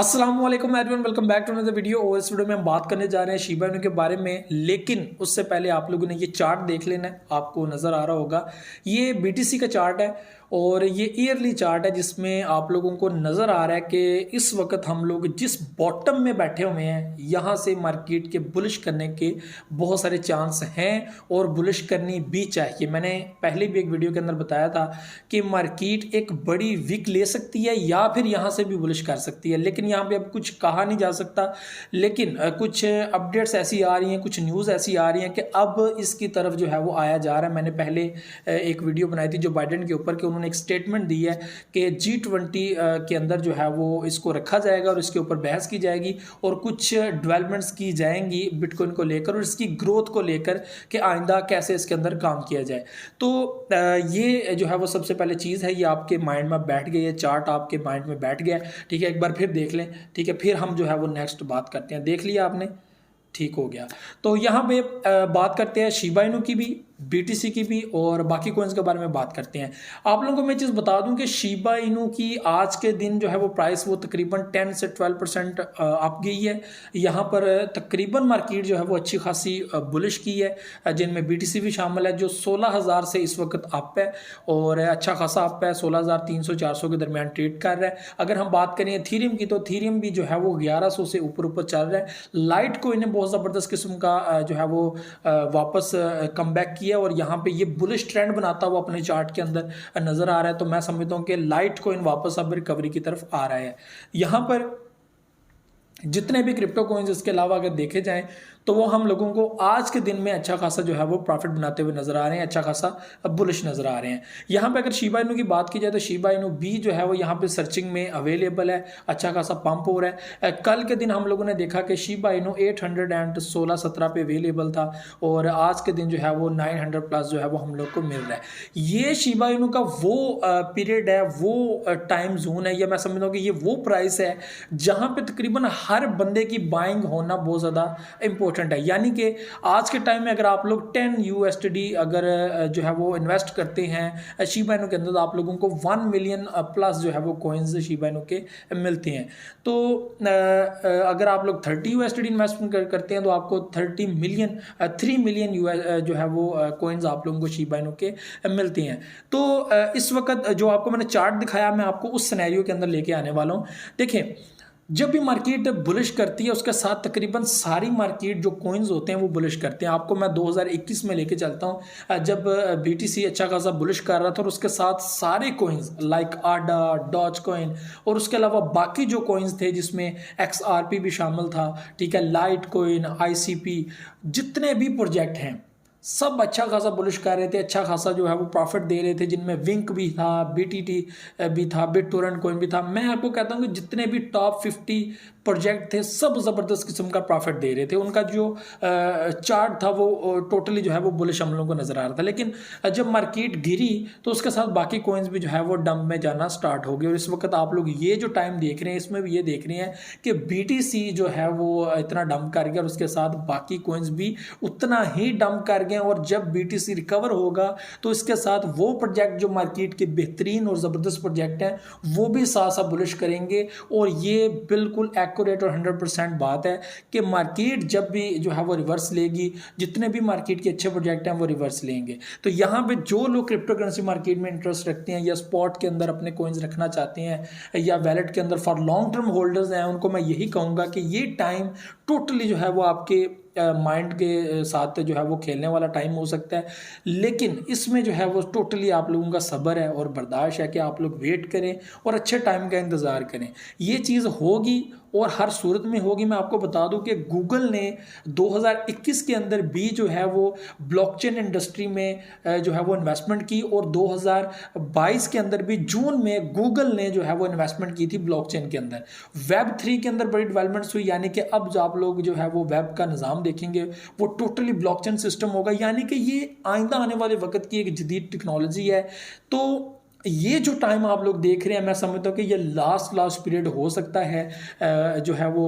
अस्सलाम वालेकुम everyone, welcome back to another video. और इस वीडियो में हम बात करने जा रहे हैं शिबा इनू के बारे में, लेकिन उससे पहले आप लोगों ने ये चार्ट देख लेना है। आपको नज़र आ रहा होगा ये बीटीसी का चार्ट है और ये ईयरली चार्ट है, जिसमें आप लोगों को नज़र आ रहा है कि इस वक्त हम लोग जिस बॉटम में बैठे हुए हैं, यहाँ से मार्केट के बुलिश करने के बहुत सारे चांस हैं और बुलिश करनी भी चाहिए। मैंने पहले भी एक वीडियो के अंदर बताया था कि मार्केट एक बड़ी विक ले सकती है या फिर यहाँ से भी बुलिश कर सकती है, लेकिन यहाँ पे अब कुछ कहा नहीं जा सकता। लेकिन कुछ अपडेट्स ऐसी आ रही हैं, कुछ न्यूज़ ऐसी आ रही हैं कि अब इसकी तरफ जो है वो आया जा रहा है। मैंने पहले एक वीडियो बनाई थी जो बाइडेन के ऊपर, कि उन्होंने एक स्टेटमेंट दी है कि G20 के अंदर जो है वो इसको रखा जाएगा और इसके ऊपर बहस की जाएगी और कुछ डेवलपमेंट्स की जाएंगी बिटकॉइन को लेकर और इसकी ग्रोथ को लेकर कि आइंदा कैसे इसके अंदर काम किया जाए। तो ये जो है वो सबसे पहले चीज़ है, ये आपके माइंड में बैठ गई है, चार्ट आपके माइंड में बैठ गया है। ठीक है, एक बार फिर देख लें। ठीक है, फिर हम जो है वो नेक्स्ट बात करते हैं। देख लिया आपने, ठीक हो गया। तो यहाँ पे बात करते हैं शिबा इनू की भी, बीटीसी की भी और बाकी कॉइन्स के बारे में बात करते हैं। आप लोगों को मैं चीज़ बता दूं कि शिबा इनू की आज के दिन जो है वो प्राइस वो तकरीबन 10 से 12% अप गई है। यहाँ पर तकरीबन मार्केट जो है वो अच्छी खासी बुलिश की है, जिनमें बीटीसी भी शामिल है, जो 16,000 से इस वक्त अप है और अच्छा खासा अप है, 16,300-400 के दरमियान ट्रेड कर रहा है। अगर हम बात करें थीरियम की, तो थीरियम भी जो है वो 1100 से ऊपर चल रहा है। लाइट को इन्हें बहुत ज़बरदस्त किस्म का जो है वो वापस कम बैक किया और यहाँ पे ये बुलिश ट्रेंड बनाता हुआ अपने चार्ट के अंदर नजर आ रहा है। तो मैं समझता हूँ कि लाइट कॉइन वापस अब रिकवरी की तरफ आ रहा है। यहाँ पर जितने भी क्रिप्टो कॉइन्स इसके अलावा अगर देखे जाएं तो वो हम लोगों को आज के दिन में अच्छा खासा जो है वो प्रॉफिट बनाते हुए नजर आ रहे हैं, अच्छा खासा बुलिश नजर आ रहे हैं। यहाँ पे अगर शिबा इनू की बात की जाए तो शिबा इनू भी जो है वो यहाँ पे सर्चिंग में अवेलेबल है, अच्छा खासा पंप हो रहा है। कल के दिन हम लोगों ने देखा कि शिबा इनू 816-17 पे अवेलेबल था और आज के दिन जो है वो 900 प्लस जो है वो हम लोग को मिल रहा है। ये शिबा इनू का वो पीरियड है, वो टाइम जोन है, या मैं समझता हूँ कि ये वो प्राइस है जहाँ पे तकरीबन हर बंदे की बाइंग होना बहुत ज़्यादा इंपॉर्टेंट है। यानी कि आज के टाइम में अगर आप लोग 10 USD अगर जो है वो इन्वेस्ट करते हैं शिबा इनू के अंदर, तो आप लोगों को 1 मिलियन प्लस जो है वो कॉइन्स शिबा इनू के मिलते हैं। तो अगर आप लोग 30 USD इन्वेस्टमेंट करते हैं तो आपको 3 मिलियन जो है वो कॉइन्स आप लोगों को शिबा इनू के मिलते हैं। तो इस वक्त जो आपको मैंने चार्ट दिखाया, मैं आपको उस सिनेरियो के अंदर लेके आने वाला हूँ। देखिए, जब भी मार्केट बुलिश करती है उसके साथ तकरीबन सारी मार्केट जो कॉइन्स होते हैं वो बुलिश करते हैं। आपको मैं 2021 में लेके चलता हूँ, जब बीटीसी अच्छा खासा बुलिश कर रहा था और उसके साथ सारे कॉइन्स लाइक आडा, डॉज कॉइन और उसके अलावा बाकी जो कॉइन्स थे जिसमें XRP भी शामिल था, ठीक है, लाइट कॉइन, ICP, जितने भी प्रोजेक्ट हैं सब अच्छा खासा बुलिश कर रहे थे, अच्छा खासा जो है वो प्रॉफिट दे रहे थे, जिनमें विंक भी था, BTT भी था, बिटटोरेंट कॉइन भी था। मैं आपको कहता हूँ कि जितने भी टॉप 50 प्रोजेक्ट थे सब ज़बरदस्त किस्म का प्रॉफिट दे रहे थे। उनका जो चार्ट था वो टोटली जो है वो बुलिश हम लोगों को नज़र आ रहा था। लेकिन जब मार्केट गिरी तो उसके साथ बाकी कॉइन्स भी जो है वो डंप में जाना स्टार्ट हो गए और इस वक्त आप लोग ये जो टाइम देख रहे हैं इसमें भी ये देख रहे हैं कि BTC जो है वो इतना डंप कर गया और उसके साथ बाकी कॉइन्स भी उतना ही डंप कर गए। और जब BTC रिकवर होगा तो इसके साथ वो प्रोजेक्ट जो मार्केट के बेहतरीन और ज़बरदस्त प्रोजेक्ट हैं वो भी साथ साथ बुलिश करेंगे। और ये बिल्कुल एक्यूरेट और 100% बात है कि मार्केट जब भी जो है वो रिवर्स लेगी, जितने भी मार्केट के अच्छे प्रोजेक्ट हैं वो रिवर्स लेंगे। तो यहाँ पे जो लोग क्रिप्टो करेंसी मार्केट में इंटरेस्ट रखते हैं या स्पॉट के अंदर अपने कॉइन्स रखना चाहते हैं या वैलेट के अंदर फॉर लॉन्ग टर्म होल्डर्स हैं, उनको मैं यही कहूँगा कि ये टाइम टोटली जो है वो आपके माइंड के साथ जो है वो खेलने वाला टाइम हो सकता है। लेकिन इसमें जो है वो टोटली आप लोगों का सब्र है और बर्दाश्त है कि आप लोग वेट करें और अच्छे टाइम का इंतज़ार करें। ये चीज़ होगी और हर सूरत में होगी। मैं आपको बता दूं कि गूगल ने 2021 के अंदर भी जो है वो ब्लॉकचेन इंडस्ट्री में जो है वो इन्वेस्टमेंट की और 2022 के अंदर भी जून में गूगल ने जो है वो इन्वेस्टमेंट की थी ब्लॉकचेन के अंदर। Web3 के अंदर बड़ी डेवलपमेंट्स हुई, यानी कि अब जो आप लोग जो है वो वेब का निज़ाम देखेंगे वो टोटली ब्लॉकचेन सिस्टम होगा, यानी कि ये आइंदा आने वाले वक्त की एक जदीद टेक्नोलॉजी है। तो ये जो टाइम आप लोग देख रहे हैं, मैं समझता हूँ कि ये लास्ट पीरियड हो सकता है जो है वो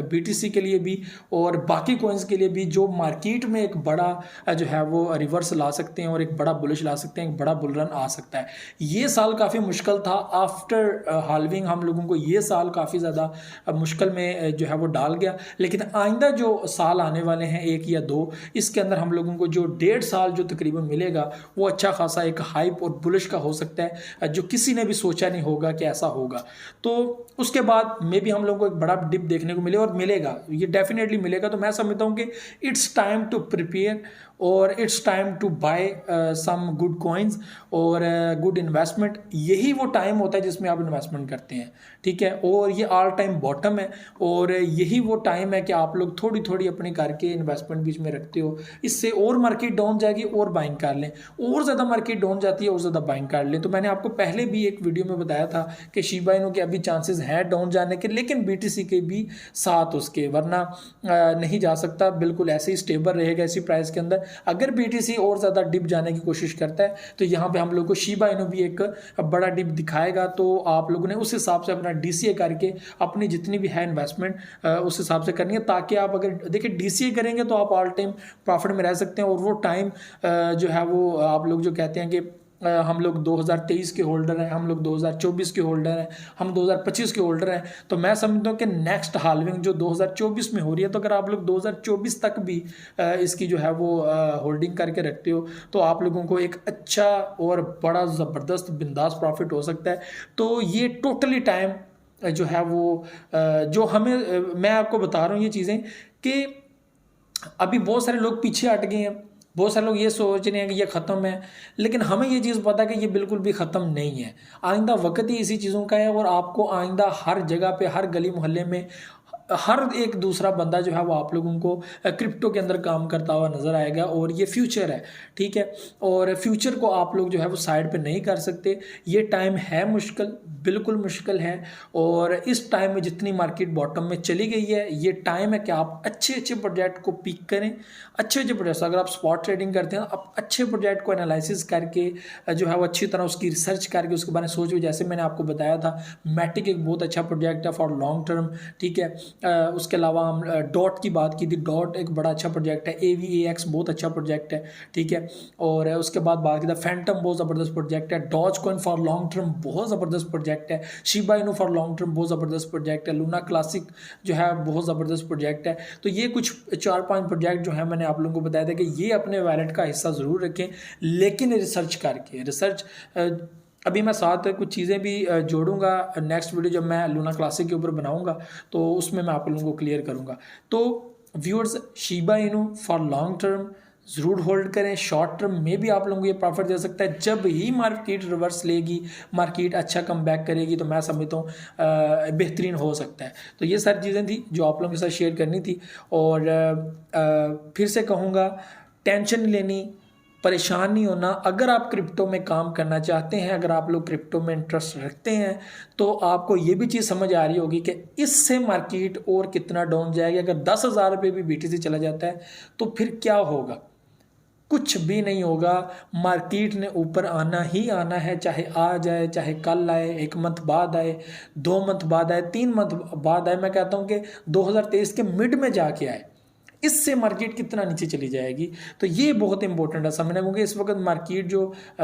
बीटीसी के लिए भी और बाकी कॉइन्स के लिए भी, जो मार्केट में एक बड़ा जो है वो रिवर्स ला सकते हैं और एक बड़ा बुलिश ला सकते हैं, एक बड़ा बुल रन आ सकता है। ये साल काफ़ी मुश्किल था आफ्टर हाल्विंग, हम लोगों को ये साल काफ़ी ज़्यादा मुश्किल में जो है वो डाल गया। लेकिन आइंदा जो साल आने वाले हैं 1 या 2, इसके अंदर हम लोगों को जो 1.5 साल जो तकरीबन मिलेगा वो अच्छा खासा एक हाइप और बुलिश का हो सकता है, जो किसी ने भी सोचा नहीं होगा कि ऐसा होगा। तो उसके बाद मे भी हम लोगों को एक बड़ा डिप देखने को मिले और मिलेगा, ये डेफिनेटली मिलेगा। तो मैं समझता हूँ कि इट्स टाइम टू प्रिपेयर और it's time to buy some good coins और गुड इन्वेस्टमेंट। यही वो टाइम होता है जिसमें आप इन्वेस्टमेंट करते हैं, ठीक है। और ये ऑल टाइम बॉटम है और यही वो टाइम है कि आप लोग थोड़ी थोड़ी अपनी करके इन्वेस्टमेंट बीच में रखते हो। इससे और मार्केट डाउन जाएगी और बाइंग कर लें, और ज़्यादा मार्केट डाउन जाती है और ज़्यादा बाइंग कर लें। तो मैंने आपको पहले भी एक वीडियो में बताया था कि शिबा इनू के अभी चांसेस हैं डाउन जाने के, लेकिन बीटीसी के भी साथ उसके, वरना नहीं जा सकता, बिल्कुल ऐसे ही स्टेबल रहेगा इसी प्राइस के अंदर। अगर बीटीसी और ज़्यादा डिप जाने की कोशिश करता है तो यहाँ पे हम लोग को शिबा इनू भी एक बड़ा डिप दिखाएगा। तो आप लोगों ने उस हिसाब से अपना डीसीए करके अपनी जितनी भी है इन्वेस्टमेंट उस हिसाब से करनी है, ताकि आप अगर देखिए डीसीए करेंगे तो आप ऑल टाइम प्रॉफिट में रह सकते हैं। और वो टाइम जो है वो आप लोग जो कहते हैं कि हम लोग 2023 के होल्डर हैं, हम लोग 2024 के होल्डर हैं, हम 2025 के होल्डर हैं। तो मैं समझता हूँ कि नेक्स्ट हाल्विंग जो 2024 में हो रही है, तो अगर आप लोग 2024 तक भी इसकी जो है वो होल्डिंग करके रखते हो तो आप लोगों को एक अच्छा और बड़ा ज़बरदस्त बिंदास प्रॉफिट हो सकता है। तो ये टोटली टाइम जो है वो जो हमें मैं आपको बता रहा हूँ ये चीज़ें कि अभी बहुत सारे लोग पीछे हट गए हैं, बहुत सारे लोग ये सोच रहे हैं कि ये ख़त्म है, लेकिन हमें ये चीज़ पता है कि ये बिल्कुल भी ख़त्म नहीं है। आइंदा वक्त ही इसी चीज़ों का है और आपको आइंदा हर जगह पे, हर गली मोहल्ले में हर एक दूसरा बंदा जो है वो आप लोगों को क्रिप्टो के अंदर काम करता हुआ नज़र आएगा। और ये फ्यूचर है, ठीक है। और फ्यूचर को आप लोग जो है वो साइड पे नहीं कर सकते। ये टाइम है मुश्किल, बिल्कुल मुश्किल है। और इस टाइम में जितनी मार्केट बॉटम में चली गई है, ये टाइम है कि आप अच्छे अच्छे प्रोजेक्ट को पिक करें। अच्छे अच्छे प्रोजेक्ट, अगर आप स्पॉट ट्रेडिंग करते हैं, आप अच्छे प्रोजेक्ट को एनालिसिस करके जो है वो अच्छी तरह उसकी रिसर्च करके उसके बारे में सोचो। जैसे मैंने आपको बताया था, मैटिक एक बहुत अच्छा प्रोजेक्ट है फॉर लॉन्ग टर्म, ठीक है। उसके अलावा हम डॉट की बात की थी, डॉट एक बड़ा अच्छा प्रोजेक्ट है, AVAX बहुत अच्छा प्रोजेक्ट है, ठीक है। और उसके बाद बात की था फैंटम, बहुत ज़बरदस्त प्रोजेक्ट है, Dogecoin for long term बहुत ज़बरदस्त प्रोजेक्ट है, Shiba Inu for long term बहुत ज़बरदस्त प्रोजेक्ट है, लूना क्लासिक जो है बहुत ज़बरदस्त प्रोजेक्ट है। तो ये कुछ 4-5 प्रोजेक्ट जो है मैंने आप लोगों को बताया था कि ये अपने वैलेट का हिस्सा ज़रूर रखें, लेकिन रिसर्च करके। रिसर्च अभी मैं साथ कुछ चीज़ें भी जोड़ूंगा नेक्स्ट वीडियो जब मैं लूना क्लासिक के ऊपर बनाऊंगा, तो उसमें मैं आप लोगों को क्लियर करूंगा। तो viewers, Shiba Inu for long term ज़रूर होल्ड करें। शॉर्ट टर्म में भी आप लोगों को ये प्रॉफिट दे सकता है। जब ही मार्केट रिवर्स लेगी, मार्केट अच्छा कम बैक करेगी, तो मैं समझता हूँ बेहतरीन हो सकता है। तो ये सारी चीज़ें थी जो आप लोगों के साथ शेयर करनी थी। और फिर से कहूँगा, टेंशन नहीं लेनी, परेशान नहीं होना। अगर आप क्रिप्टो में काम करना चाहते हैं, अगर आप लोग क्रिप्टो में इंटरेस्ट रखते हैं, तो आपको ये भी चीज़ समझ आ रही होगी कि इससे मार्केट और कितना डाउन जाएगी। अगर 10,000 रुपये भी BTC चला जाता है तो फिर क्या होगा? कुछ भी नहीं होगा। मार्केट ने ऊपर आना ही आना है, चाहे आज आए, चाहे कल आए, 1 मंथ बाद आए, 2 मंथ बाद आए, 3 मंथ बाद आए। मैं कहता हूँ कि 2023 के मिड में जाके आए, इससे मार्केट कितना नीचे चली जाएगी। तो ये बहुत इंपॉर्टेंट है समझना, क्योंकि इस वक्त मार्केट जो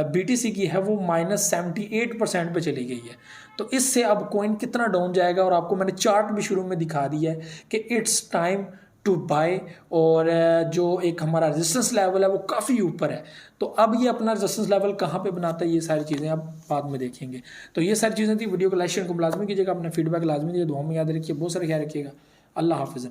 BTC की है वो -78% पे चली गई है। तो इससे अब कॉइन कितना डाउन जाएगा, और आपको मैंने चार्ट भी शुरू में दिखा दिया है कि इट्स टाइम टू बाय। और जो एक हमारा रेजिस्टेंस लेवल है वो काफ़ी ऊपर है। तो अब ये अपना रेजिस्टेंस लेवल कहाँ पे बनाता है, ये सारी चीज़ें आप बाद में देखेंगे। तो ये सारी चीज़ें थी। वीडियो को लाइक शेयर को लाजमी कीजिएगा, अपना फीडबैक लाजमी दीजिए, दुआ में याद रखिए, बहुत सारे ख्याल रखिएगा। अल्लाह हाफिज़।